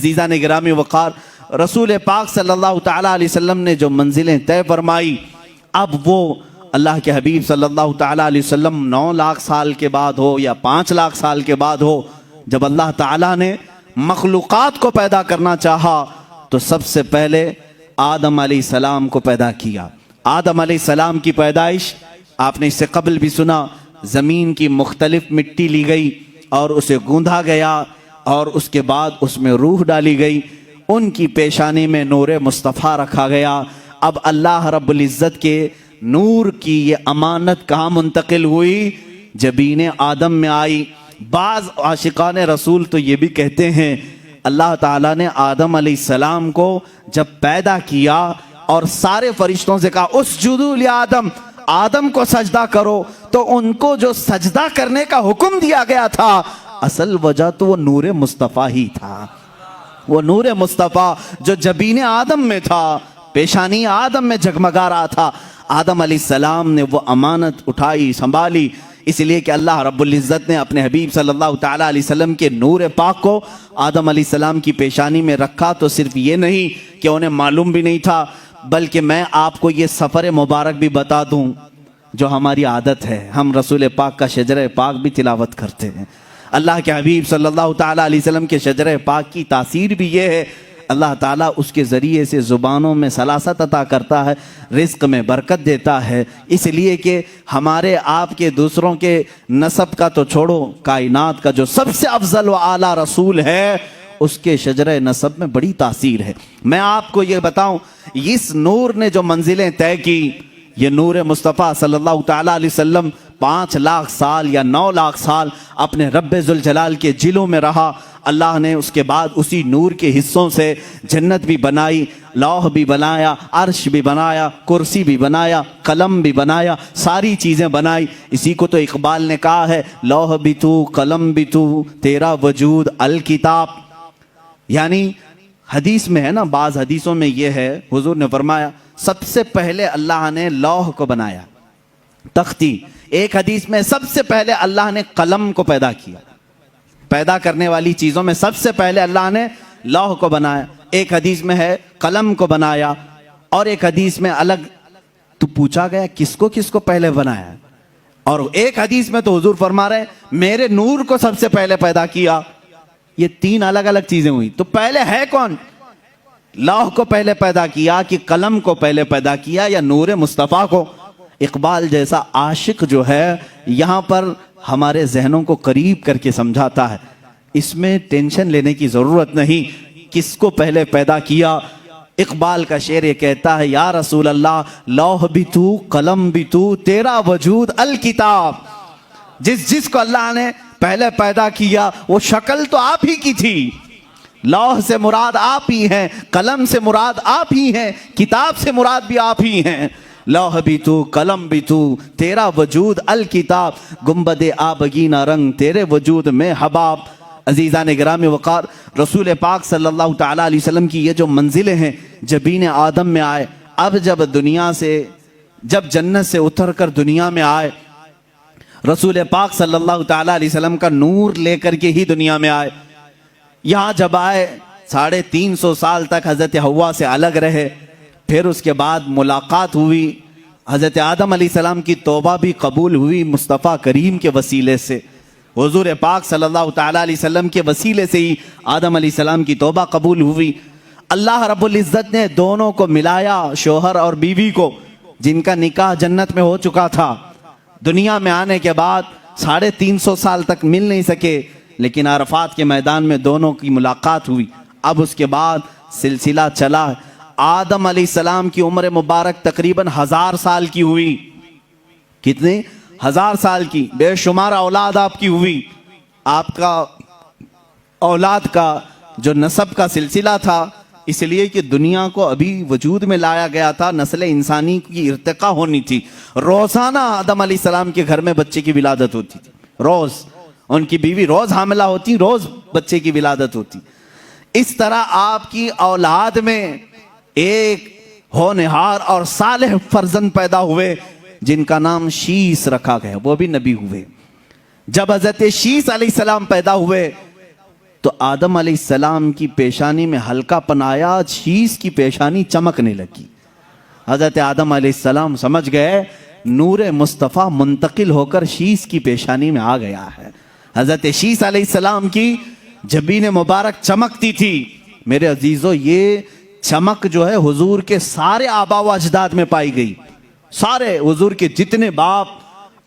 عزیزان گرامی وقار، رسول پاک صلی اللہ تعالیٰ علیہ وسلم نے جو منزلیں طے فرمائی، اب وہ اللہ کے حبیب صلی اللہ تعالیٰ علیہ وسلم 9 لاکھ سال کے بعد ہو یا 5 لاکھ سال کے بعد ہو، جب اللہ تعالیٰ نے مخلوقات کو پیدا کرنا چاہا تو سب سے پہلے آدم علیہ السلام کو پیدا کیا۔ آدم علیہ السلام کی پیدائش آپ نے اس سے قبل بھی سنا، زمین کی مختلف مٹی لی گئی اور اسے گوندھا گیا اور اس کے بعد اس میں روح ڈالی گئی، ان کی پیشانی میں نور مصطفیٰ رکھا گیا۔ اب اللہ رب العزت کے نور کی یہ امانت کہاں منتقل ہوئی؟ جبین آدم میں آئی۔ بعض عاشقان رسول تو یہ بھی کہتے ہیں اللہ تعالیٰ نے آدم علیہ السلام کو جب پیدا کیا اور سارے فرشتوں سے کہا اسجدوا لآدم، آدم کو سجدہ کرو، تو ان کو جو سجدہ کرنے کا حکم دیا گیا تھا اصل وجہ تو وہ نور مصطفیٰ ہی تھا، وہ نور مصطفیٰ جو جبین آدم میں تھا، پیشانی آدم میں جگمگا رہا تھا۔ آدم علیہ السلام نے وہ امانت اٹھائی، سنبھالی، اس لیے کہ اللہ رب العزت نے اپنے حبیب صلی اللہ تعالیٰ علیہ وسلم کے نور پاک کو آدم علیہ السلام کی پیشانی میں رکھا۔ تو صرف یہ نہیں کہ انہیں معلوم بھی نہیں تھا، بلکہ میں آپ کو یہ سفر مبارک بھی بتا دوں جو ہماری عادت ہے، ہم رسول پاک کا شجرہ پاک بھی تلاوت کرتے ہیں۔ اللہ کے حبیب صلی اللہ تعالیٰ علیہ وسلم کے شجرہ پاک کی تاثیر بھی یہ ہے، اللہ تعالیٰ اس کے ذریعے سے زبانوں میں سلاست عطا کرتا ہے، رزق میں برکت دیتا ہے، اس لیے کہ ہمارے آپ کے دوسروں کے نسب کا تو چھوڑو، کائنات کا جو سب سے افضل و اعلیٰ رسول ہے اس کے شجرہ نسب میں بڑی تاثیر ہے۔ میں آپ کو یہ بتاؤں، اس نور نے جو منزلیں طے کی، یہ نور مصطفیٰ صلی اللہ تعالیٰ علیہ وسلم 5 لاکھ سال یا 9 لاکھ سال اپنے رب ذوالجلال کے جلوں میں رہا۔ اللہ نے اس کے بعد اسی نور کے حصوں سے جنت بھی بنائی، لوح بھی بنایا، عرش بھی بنایا، کرسی بھی بنایا، قلم بھی بنایا، ساری چیزیں بنائی۔ اسی کو تو اقبال نے کہا ہے لوح بھی تو قلم بھی تو تیرا وجود الکتاب، یعنی حدیث میں ہے نا، بعض حدیثوں میں یہ ہے، حضور نے فرمایا سب سے پہلے اللہ نے لوح کو بنایا، تختی۔ ایک حدیث میں سب سے پہلے اللہ نے قلم کو پیدا کیا، پیدا کرنے والی چیزوں میں سب سے پہلے اللہ نے لوح کو بنایا۔ ایک حدیث میں ہے قلم کو بنایا، اور ایک حدیث میں الگ تو پوچھا گیا کس کو پہلے بنایا، اور ایک حدیث میں تو حضور فرما رہے میرے نور کو سب سے پہلے پیدا کیا۔ یہ 3 الگ الگ چیزیں ہوئی، تو پہلے ہے کون؟ لوح کو پہلے پیدا کیا کہ قلم کو پہلے پیدا کیا یا نور مصطفیٰ کو؟ اقبال جیسا عاشق جو ہے یہاں پر ہمارے ذہنوں کو قریب کر کے سمجھاتا ہے، اس میں ٹینشن لینے کی ضرورت نہیں، کس کو پہلے پیدا کیا۔ اقبال کا شعر یہ کہتا ہے یا رسول اللہ لوح بھی تو قلم بھی تو تیرا وجود الکتاب، جس کو اللہ نے پہلے پیدا کیا وہ شکل تو آپ ہی کی تھی، لوح سے مراد آپ ہی ہیں، قلم سے مراد آپ ہی ہیں، کتاب سے مراد بھی آپ ہی ہیں۔ لوح بھی تو قلم بھی تو تیرا وجود الکتاب، گنبد آبگینہ رنگ تیرے وجود میں حباب۔ عزیزان گرامی وقار، رسول پاک صلی اللہ تعالیٰ علیہ وسلم کی یہ جو منزلیں ہیں، جبین آدم میں آئے، اب جب جنت سے اتر کر دنیا میں آئے، رسول پاک صلی اللہ تعالیٰ علیہ وسلم کا نور لے کر کے ہی دنیا میں آئے۔ یہاں جب آئے 350 سال تک حضرت حوا سے الگ رہے، پھر اس کے بعد ملاقات ہوئی، حضرت آدم علیہ السلام کی توبہ بھی قبول ہوئی مصطفیٰ کریم کے وسیلے سے، حضور پاک صلی اللہ تعالیٰ علیہ وسلم کے وسیلے سے ہی آدم علیہ السلام کی توبہ قبول ہوئی۔ اللہ رب العزت نے دونوں کو ملایا، شوہر اور بیوی کو، جن کا نکاح جنت میں ہو چکا تھا، دنیا میں آنے کے بعد 350 سال تک مل نہیں سکے، لیکن عرفات کے میدان میں دونوں کی ملاقات ہوئی۔ اب اس کے بعد سلسلہ چلا، آدم علیہ السلام کی عمر مبارک تقریباً 1000 سال کی ہوئی، کتنے 1000 سال کی، بے شمار اولاد آپ کی ہوئی۔ آپ کا اولاد کا جو نسب کا سلسلہ تھا، اس لیے کہ دنیا کو ابھی وجود میں لایا گیا تھا، نسل انسانی کی ارتقاء ہونی تھی، روزانہ آدم علیہ السلام کے گھر میں بچے کی ولادت ہوتی تھی، روز ان کی بیوی روز حاملہ ہوتی، روز بچے کی ولادت ہوتی۔ اس طرح آپ کی اولاد میں ایک ہونہار اور صالح فرزند پیدا ہوئے جن کا نام شیس رکھا گیا، وہ بھی نبی ہوئے۔ جب حضرت شیس علیہ السلام پیدا ہوئے تو آدم علیہ السلام کی پیشانی میں ہلکا پن آیا، شیش کی پیشانی چمکنے لگی۔ حضرت آدم علیہ السلام سمجھ گئے نور مصطفیٰ منتقل ہو کر شیش کی پیشانی میں آ گیا ہے۔ حضرت شیش علیہ السلام کی جبین مبارک چمکتی تھی۔ میرے عزیزو، یہ چمک جو ہے حضور کے سارے آبا و اجداد میں پائی گئی۔ سارے حضور کے جتنے باپ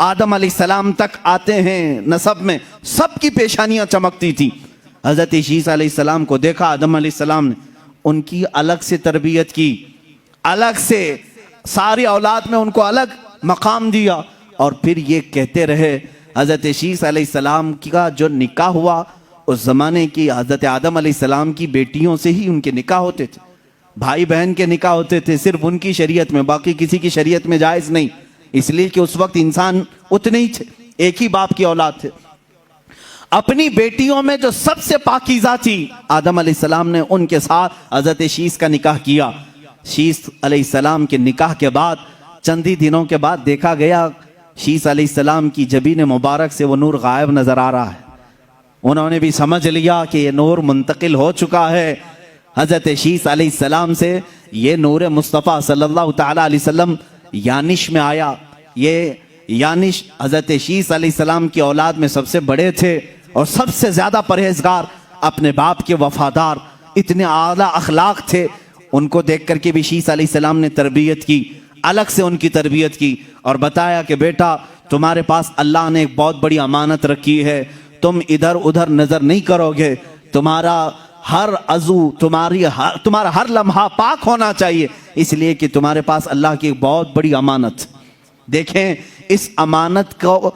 آدم علیہ السلام تک آتے ہیں نسب میں، سب کی پیشانیاں چمکتی تھی۔ حضرت شیش علیہ السلام کو دیکھا آدم علیہ السلام نے، ان کی الگ سے تربیت کی، الگ سے ساری اولاد میں ان کو الگ مقام دیا، اور پھر یہ کہتے رہے۔ حضرت شیش علیہ السلام کا جو نکاح ہوا اس زمانے کی حضرت آدم علیہ السلام کی بیٹیوں سے ہی ان کے نکاح ہوتے تھے، بھائی بہن کے نکاح ہوتے تھے صرف ان کی شریعت میں، باقی کسی کی شریعت میں جائز نہیں، اس لیے کہ اس وقت انسان اتنے ہی تھے، ایک ہی باپ کی اولاد تھے۔ اپنی بیٹیوں میں جو سب سے پاکیزہ تھی آدم علیہ السلام نے ان کے ساتھ حضرت شیش کا نکاح کیا۔ شیش علیہ السلام کے نکاح کے بعد چند ہی دنوں کے بعد دیکھا گیا شیش علیہ السلام کی جبین مبارک سے وہ نور غائب نظر آ رہا ہے۔ انہوں نے بھی سمجھ لیا کہ یہ نور منتقل ہو چکا ہے۔ حضرت شیش علیہ السلام سے یہ نور مصطفیٰ صلی اللہ تعالیٰ علیہ وسلم یانش میں آیا۔ یہ یانش حضرت شیش علیہ السلام کی اولاد میں سب سے بڑے تھے اور سب سے زیادہ پرہیزگار، اپنے باپ کے وفادار، اتنے اعلیٰ اخلاق تھے۔ ان کو دیکھ کر کے بھی شیش علیہ السلام نے تربیت کی، الگ سے ان کی تربیت کی اور بتایا کہ بیٹا تمہارے پاس اللہ نے ایک بہت بڑی امانت رکھی ہے، تم ادھر ادھر نظر نہیں کرو گے، تمہارا ہر عضو، تمہارا ہر لمحہ پاک ہونا چاہیے، اس لیے کہ تمہارے پاس اللہ کی ایک بہت بڑی امانت۔ دیکھیں اس امانت کو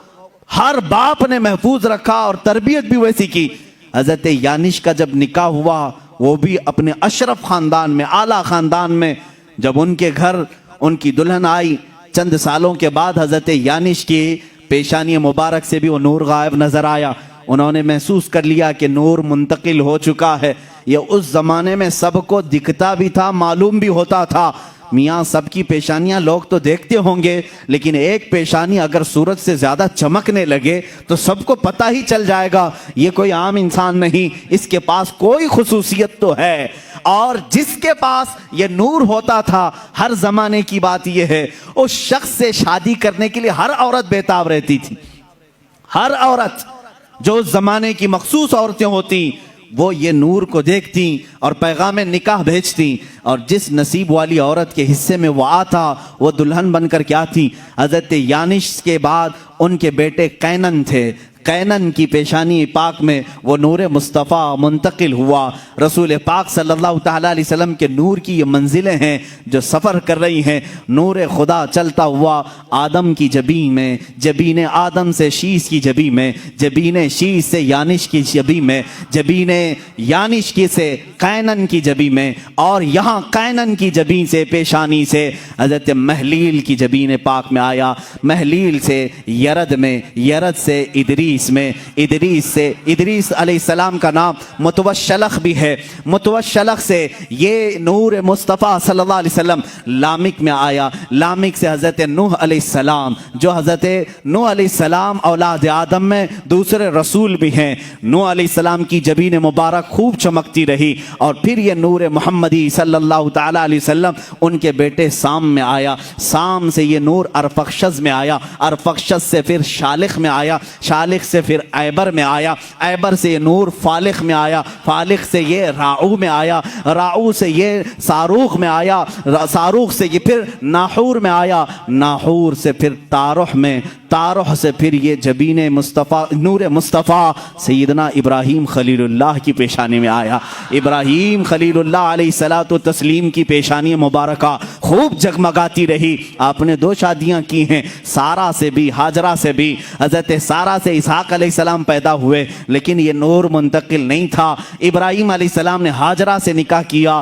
ہر باپ نے محفوظ رکھا اور تربیت بھی ویسی کی۔ حضرت یانش کا جب نکاح ہوا وہ بھی اپنے اشرف خاندان میں، اعلیٰ خاندان میں، جب ان کے گھر ان کی دلہن آئی چند سالوں کے بعد حضرت یانش کی پیشانی مبارک سے بھی وہ نور غائب نظر آیا۔ انہوں نے محسوس کر لیا کہ نور منتقل ہو چکا ہے۔ یہ اس زمانے میں سب کو دکھتا بھی تھا، معلوم بھی ہوتا تھا۔ میاں سب کی پیشانیاں لوگ تو دیکھتے ہوں گے، لیکن ایک پیشانی اگر سورج سے زیادہ چمکنے لگے تو سب کو پتہ ہی چل جائے گا یہ کوئی عام انسان نہیں، اس کے پاس کوئی خصوصیت تو ہے۔ اور جس کے پاس یہ نور ہوتا تھا، ہر زمانے کی بات یہ ہے، اس شخص سے شادی کرنے کے لیے ہر عورت بےتاب رہتی تھی۔ ہر عورت جو اس زمانے کی مخصوص عورتیں ہوتی وہ یہ نور کو دیکھتی اور پیغام نکاح بھیجتی، اور جس نصیب والی عورت کے حصے میں وہ آتا وہ دلہن بن کر کیا تھی۔ حضرت یانش کے بعد ان کے بیٹے قینن تھے، قینن کی پیشانی پاک میں وہ نور مصطفیٰ منتقل ہوا۔ رسول پاک صلی اللہ تعالیٰ علیہ وسلم کے نور کی یہ منزلیں ہیں جو سفر کر رہی ہیں۔ نور خدا چلتا ہوا آدم کی جبین میں، جبین آدم سے شیش کی جبین میں، جبین شیش سے یانش کی جبین میں، جبین یانش کی سے قینن کی جبین میں، اور یہاں قینن کی جبین سے پیشانی سے حضرت محلیل کی جبین پاک میں آیا۔ محلیل سے یرد میں، یرد سے ادریس میں، ادریس سے ادریس علیہ السلام کا نام متوشلخ بھی ہے، متوشلخ سے یہ نور مصطفیٰ صلی اللہ علیہ وسلم لامک میں آیا۔ لامک سے حضرت نوح علیہ السلام، جو حضرت نوح علیہ السلام اولاد آدم میں دوسرے رسول بھی ہیں۔ نوح علیہ السلام کی جبین مبارک خوب چمکتی رہی، اور پھر یہ نور محمدی صلی اللہ تعالیٰ علیہ وسلم ان کے بیٹے سام میں آیا۔ سام سے یہ نور ارفخشد میں آیا، ارفخشد سے پھر شالخ میں آیا، شالخ سے پھر ایبر میں آیا، ایبر سے یہ نور فالخ میں آیا، فالخ سے یہ راعو میں آیا، راعو سے یہ صاروخ میں آیا، صاروخ سے یہ پھر ناحور میں آیا، ناحور سے پھر تارح میں، تارح سے پھر یہ جبین مصطفیٰ نور مصطفیٰ سیدنا ابراہیم خلیل اللہ کی پیشانی میں آیا۔ ابراہیم خلیل اللہ علیہ الصلوۃ والتسلیم کی پیشانی مبارکہ خوب جگمگاتی رہی۔ آپ نے 2 شادیاں کی ہیں، سارہ سے بھی ہاجرہ سے بھی۔ حضرت سارہ سے اسحاق علیہ السلام پیدا ہوئے، لیکن یہ نور منتقل نہیں تھا۔ ابراہیم علیہ السلام نے ہاجرہ سے نکاح کیا،